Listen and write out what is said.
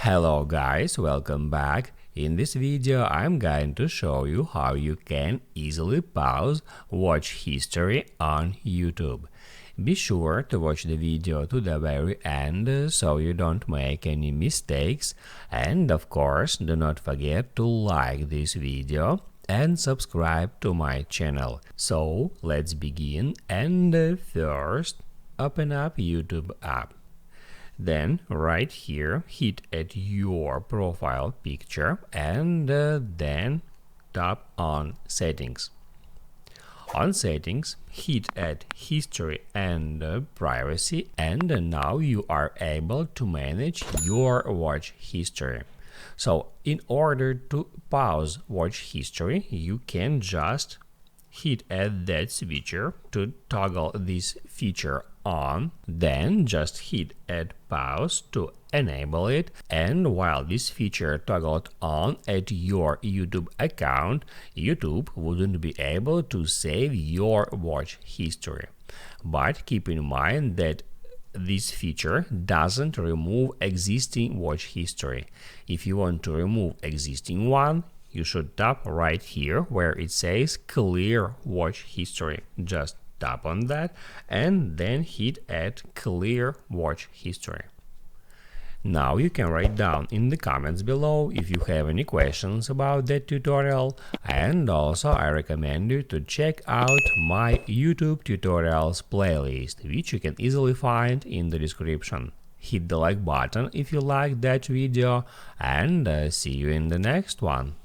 Hello guys, welcome back. In this video I'm going to show you how you can easily pause watch history on YouTube. Be sure to watch the video to the very end so you don't make any mistakes, and of course do not forget to like this video and subscribe to my channel. So let's begin, and first open up YouTube app. Then right here hit at your profile picture and then tap on settings. On settings hit at history and privacy, and now you are able to manage your watch history. So in order to pause watch history you can just hit at that switcher to toggle this feature on, then just hit at pause to enable it, and while this feature toggled on at your YouTube account, YouTube wouldn't be able to save your watch history. But keep in mind that this feature doesn't remove existing watch history. If you want to remove existing one, you should tap right here where it says clear watch history. Just tap on that and then hit at clear watch history. Now you can write down in the comments below if you have any questions about that tutorial, and also I recommend you to check out my YouTube tutorials playlist, which you can easily find in the description. Hit the like button if you liked that video, and see you in the next one.